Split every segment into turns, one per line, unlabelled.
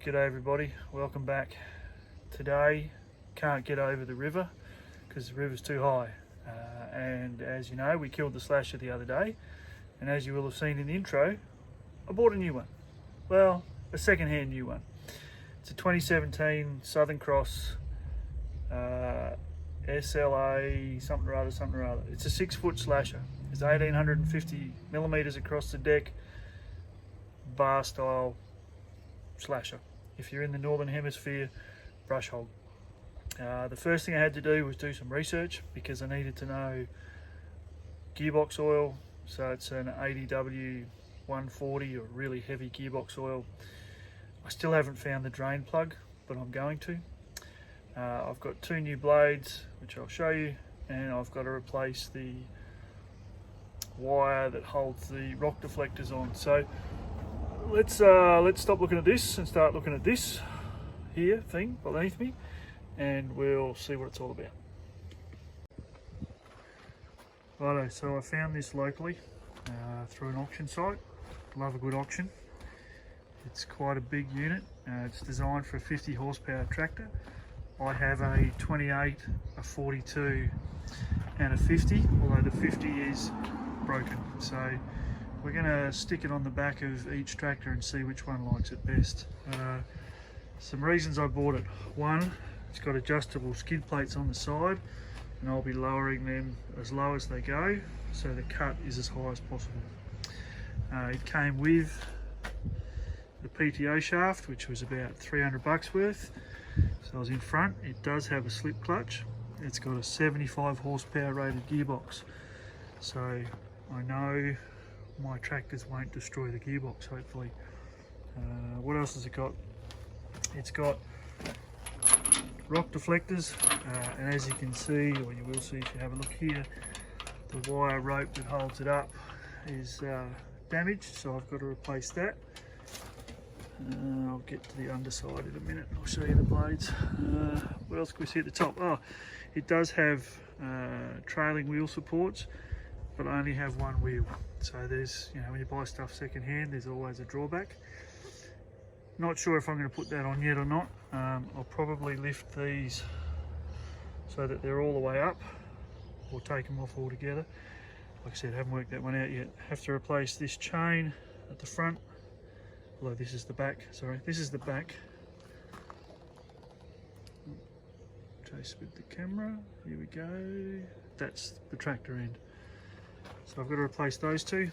G'day everybody, welcome back. Today, can't get over the river because the river's too high. And as you know, we killed the slasher the other day. And as you will have seen in the intro, I bought a new one. Well, a second-hand new one. It's a 2017 Southern Cross SLA something or other. It's a 6-foot slasher. It's 1850 millimeters across the deck, bar style slasher. If you're in the northern hemisphere, brush hog. The first thing I had to do was do some research because I needed to know gearbox oil. So it's an 80W 140 or really heavy gearbox oil. I still haven't found the drain plug, but I'm going to. I've got 2 new blades, which I'll show you, and I've got to replace the wire that holds the rock deflectors on. So let's stop looking at this and start looking at this here thing beneath me, and we'll see what it's all about. Righto, so I found this locally through an auction site. Love a good auction. It's quite a big unit. It's designed for a 50 horsepower tractor. I have a 28, a 42 and a 50, although the 50 is broken. So we're going to stick it on the back of each tractor and see which one likes it best. Some reasons I bought it. One, it's got adjustable skid plates on the side, and I'll be lowering them as low as they go, so the cut is as high as possible. It came with the PTO shaft, which was about 300 bucks worth. So I was in front. It does have a slip clutch. It's got a 75 horsepower rated gearbox. So I know my tractors won't destroy the gearbox, hopefully. What else has it got? It's got rock deflectors, and as you can see, or you will see if you have a look here, the wire rope that holds it up is damaged, so I've got to replace that. I'll get to the underside in a minute and I'll show you the blades. What else can we see at the top? Oh, it does have trailing wheel supports, but I only have one wheel. So there's, you know, when you buy stuff second hand, there's always a drawback. Not sure if I'm going to put that on yet or not. I'll probably lift these so that they're all the way up, or take them off altogether. Like I said, I haven't worked that one out yet. Have to replace this chain at the front. Although this is the back, sorry, this is the back. Chase with the camera, here we go. That's the tractor end. So I've got to replace those two.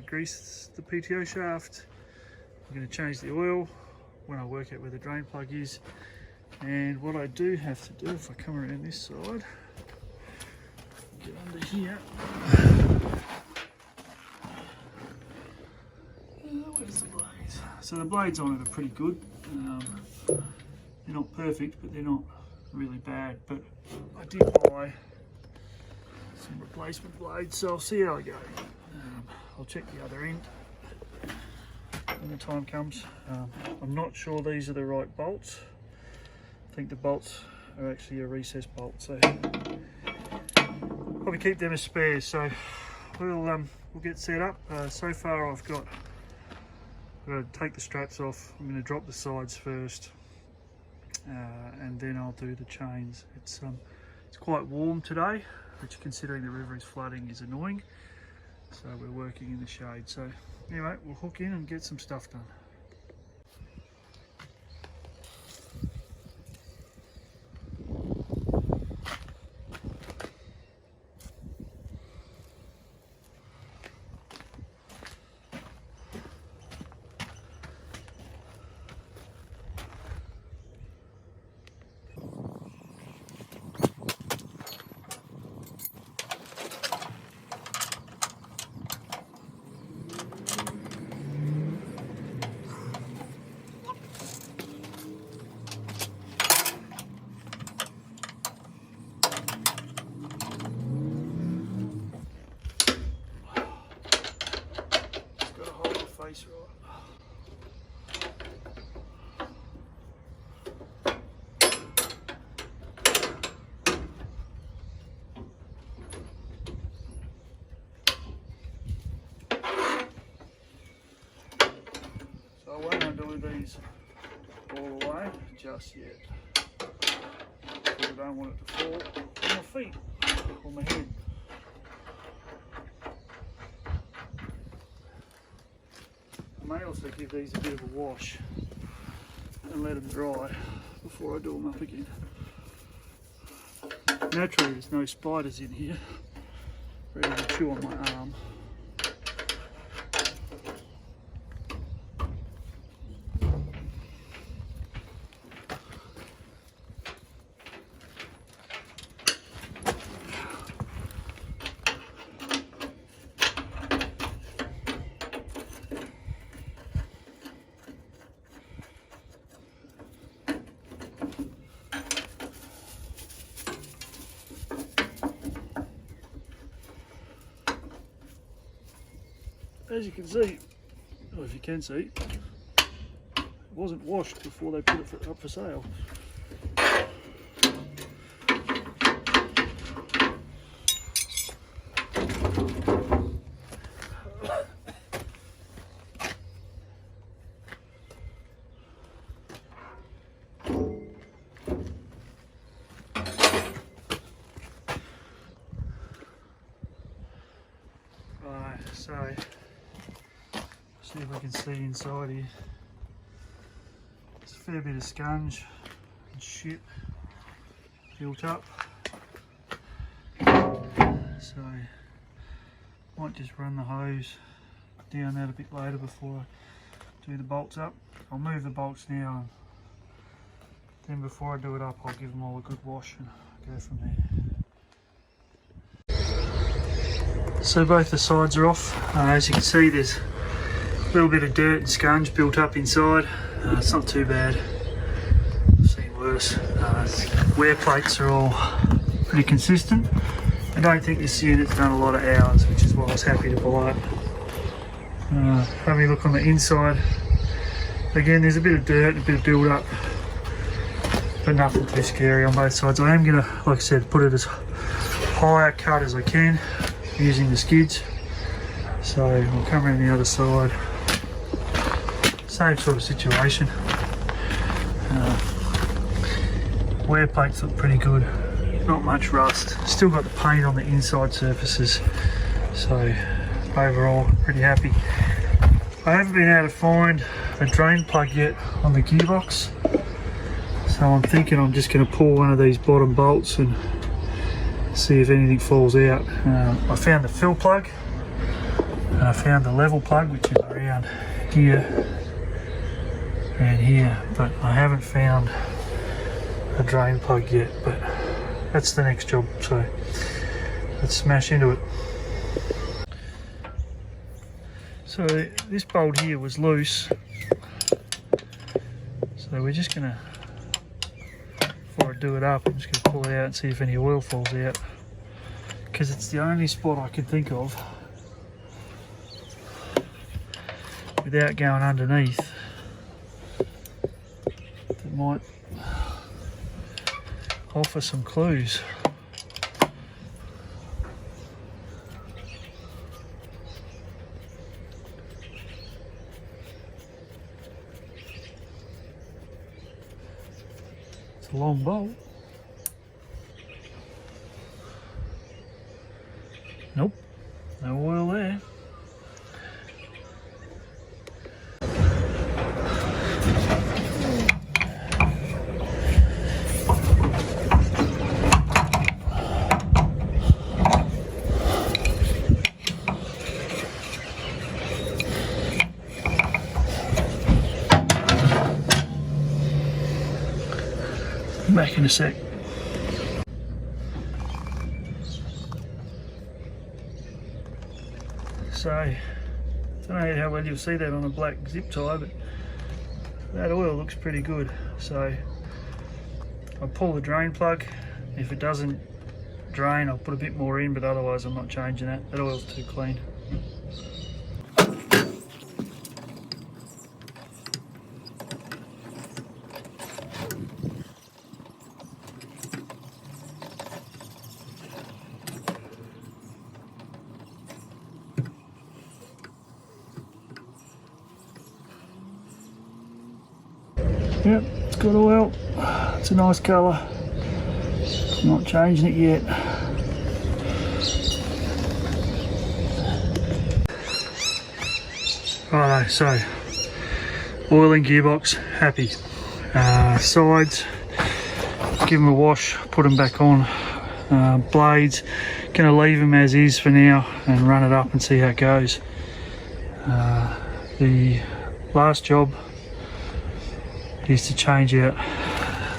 Grease the PTO shaft. I'm going to change the oil when I work out where the drain plug is. And what I do have to do, if I come around this side, get under here. Where's the blades? So the blades on it are pretty good. They're not perfect, but they're not really bad. But I did buy some replacement blades, so I'll see how I go. I'll check the other end when the time comes. I'm not sure these are the right bolts. I think the bolts are actually a recess bolt, so probably keep them as spares. So we'll get set up. So far I've got to take the straps off. I'm going to drop the sides first, and then I'll do the chains. It's quite warm today, which considering the river is flooding is annoying. So we're working in the shade. So anyway, we'll hook in and get some stuff done. I won't undo these all the way just yet. Because I don't want it to fall on my feet or my head. I may also give these a bit of a wash and let them dry before I do them up again. Naturally there's no spiders in here ready to chew on my arm. As you can see, or if you can see, it wasn't washed before they put it up for sale. Right, so see if I can see inside here. There's a fair bit of scunge and shit built up. So might just run the hose down that a bit later before I do the bolts up. I'll move the bolts now, and then before I do it up I'll give them all a good wash and go from there. So both the sides are off. As you can see, there's a little bit of dirt and scunge built up inside. It's not too bad. I've seen worse. Wear plates are all pretty consistent. I don't think this unit's done a lot of hours, which is why I was happy to buy it. Having a look on the inside. Again, there's a bit of dirt and a bit of build up, but nothing too scary on both sides. I am going to, like I said, put it as high a cut as I can using the skids. So I'll come around the other side. Same sort of situation. Wear plates look pretty good. Not much rust. Still got the paint on the inside surfaces. So overall, pretty happy. I haven't been able to find a drain plug yet on the gearbox. So I'm thinking I'm just going to pull one of these bottom bolts and see if anything falls out. I found the fill plug and I found the level plug, which is around here and here, but I haven't found a drain plug yet, but that's the next job, so let's smash into it. So this bolt here was loose, so we're just gonna, before I do it up, I'm just gonna pull it out and see if any oil falls out, because it's the only spot I can think of without going underneath that might offer some clues. It's a long bolt. Nope, no oil there. Back in a sec. So, I don't know how well you'll see that on a black zip tie, but that oil looks pretty good. So I'll pull the drain plug. If it doesn't drain, I'll put a bit more in, but otherwise I'm not changing that. That oil's too clean. Yep, it's got oil. It's a nice colour. Not changing it yet. Righto, so oiling gearbox, happy. Sides, give them a wash, put them back on. Blades, gonna leave them as is for now and run it up and see how it goes. The last job is to change out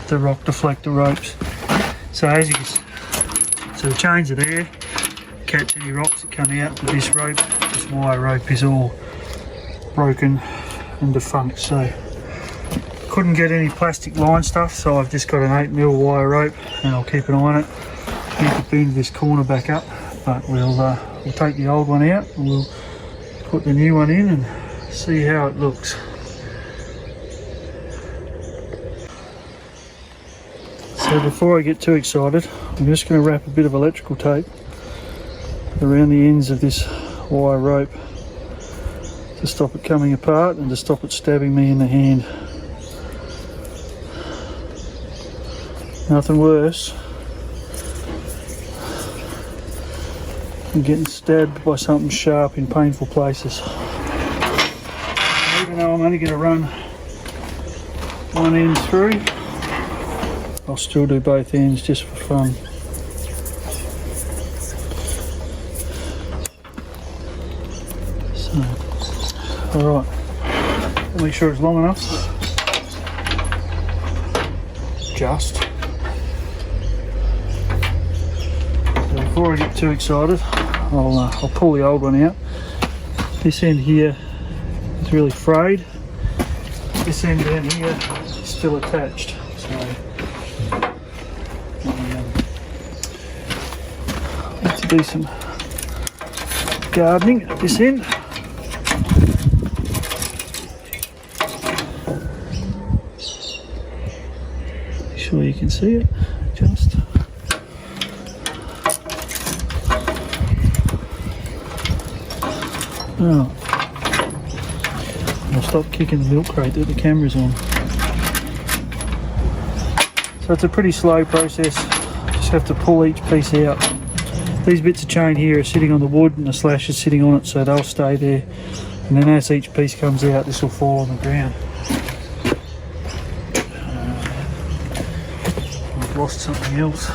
the rock deflector ropes. So as you can see, so the chains are there, catch any rocks that come out with this rope. This wire rope is all broken and defunct, so couldn't get any plastic line stuff, so I've just got an 8mm wire rope and I'll keep an eye on it. Need to bend this corner back up, but we'll take the old one out and we'll put the new one in and see how it looks. So before I get too excited, I'm just going to wrap a bit of electrical tape around the ends of this wire rope to stop it coming apart and to stop it stabbing me in the hand. Nothing worse than getting stabbed by something sharp in painful places. Even though I'm only going to run one end through, I'll still do both ends just for fun. So, alright, make sure it's long enough. Just. So before I get too excited, I'll pull the old one out. This end here is really frayed. This end down here is still attached. So need to do some gardening at this end. Make sure you can see it. Just. Oh. I'll stop kicking the milk crate that the camera's on. So it's a pretty slow process. Just have to pull each piece out. These bits of chain here are sitting on the wood and the slash is sitting on it, so they'll stay there. And then as each piece comes out, this will fall on the ground. I've lost something else.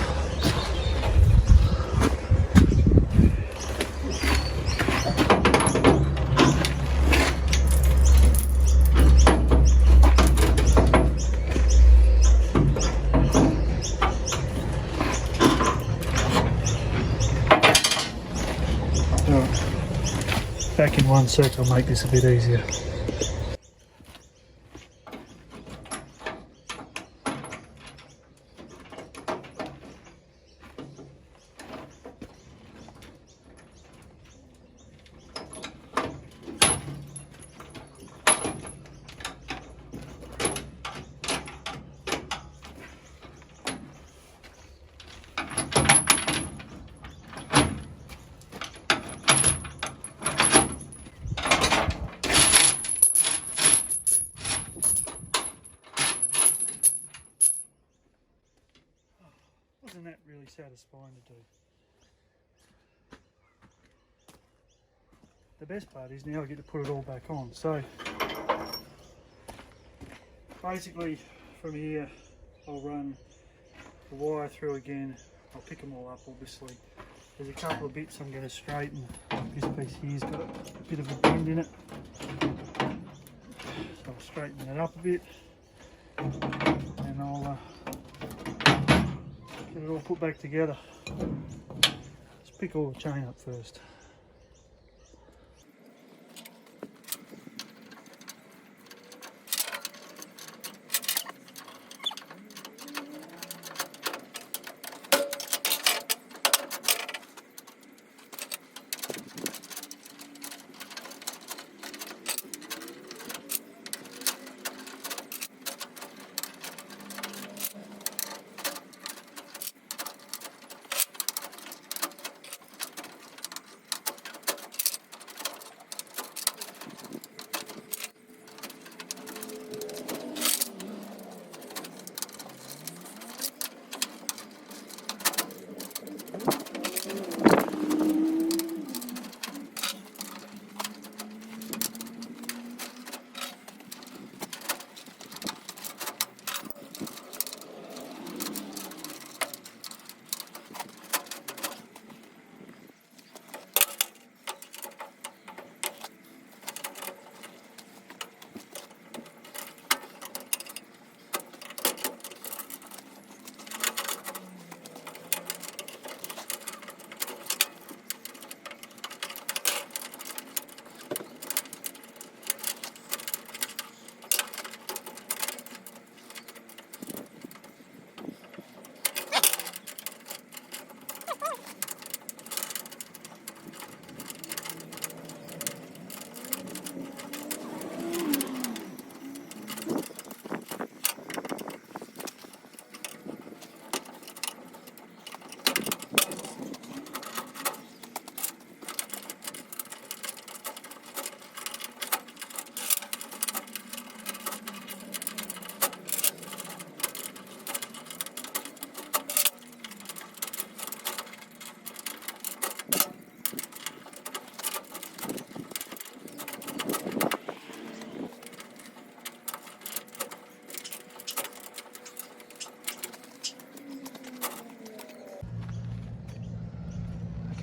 Back in 1 sec, I'll make this a bit easier. Wasn't that really satisfying to do? The best part is now I get to put it all back on. So basically from here I'll run the wire through again. I'll pick them all up obviously. There's a couple of bits I'm going to straighten. This piece here's got a bit of a bend in it. So I'll straighten that up a bit and I'll get it all put back together. Let's pick all the chain up first.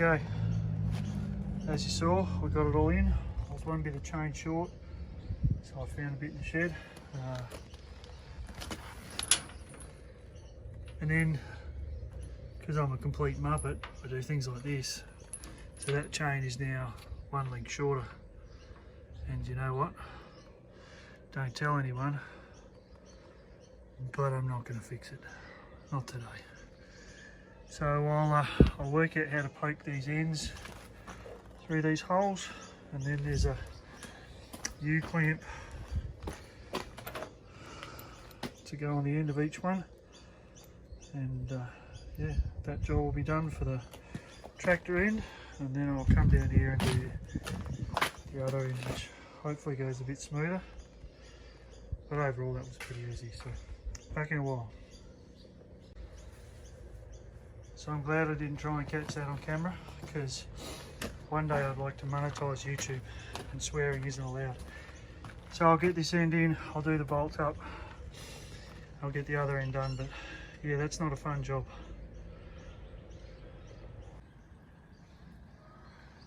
Okay, as you saw, we got it all in. I was one bit of chain short, so I found a bit in the shed. And then, because I'm a complete muppet, I do things like this. So that chain is now one link shorter. And you know what? Don't tell anyone, but I'm not going to fix it. Not today. So I'll work out how to poke these ends through these holes, and then there's a U-clamp to go on the end of each one. And yeah, that job will be done for the tractor end, and then I'll come down here and do the other end, which hopefully goes a bit smoother. But overall that was pretty easy, so back in a while. So I'm glad I didn't try and catch that on camera, because one day I'd like to monetize YouTube and swearing isn't allowed. So I'll get this end in, I'll do the bolt up, I'll get the other end done, but yeah, that's not a fun job.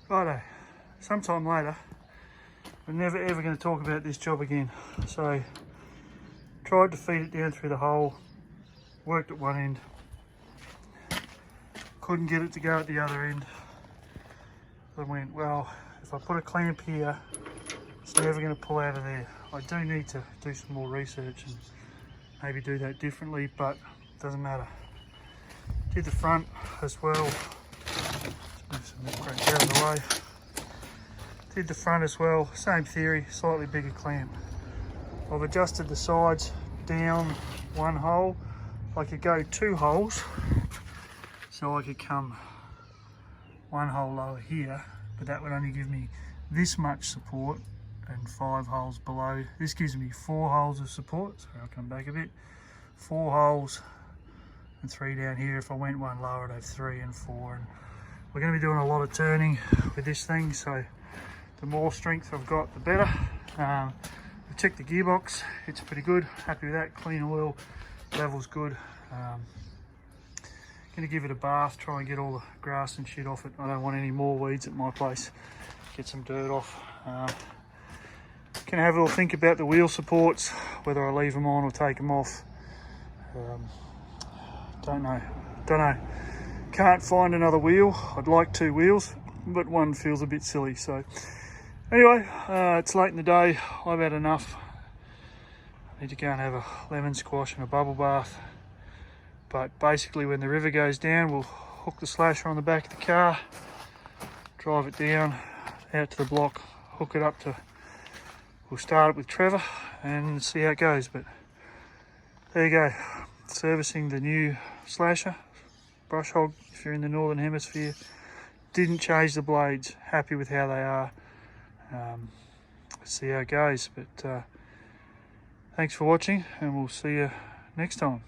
Righto, sometime later, we're never ever going to talk about this job again. So, tried to feed it down through the hole, worked at one end, couldn't get it to go at the other end. I went, well, if I put a clamp here, it's never going to pull out of there. I do need to do some more research and maybe do that differently, but doesn't matter. Did the front as well. Let's move some crap out of the way. Did the front as well, same theory, slightly bigger clamp. I've adjusted the sides down one hole. I could go 2 holes, so I could come 1 hole lower here, but that would only give me this much support and 5 holes below. This gives me 4 holes of support, so I'll come back a bit. 4 holes and 3 down here. If I went one lower, I'd have 3 and 4. And we're going to be doing a lot of turning with this thing, so the more strength I've got, the better. I've checked the gearbox, it's pretty good. Happy with that, clean oil, level's good. Going to give it a bath, try and get all the grass and shit off it. I don't want any more weeds at my place. Get some dirt off. Can have a little think about the wheel supports, whether I leave them on or take them off. Don't know. Can't find another wheel. I'd like 2 wheels, but one feels a bit silly. So anyway, it's late in the day. I've had enough. I need to go and have a lemon squash and a bubble bath. But basically when the river goes down, we'll hook the slasher on the back of the car, drive it down out to the block, hook it up to, we'll start it with Trevor and see how it goes. But there you go, servicing the new slasher, brush hog if you're in the northern hemisphere. Didn't change the blades, happy with how they are. Let's see how it goes, but thanks for watching and we'll see you next time.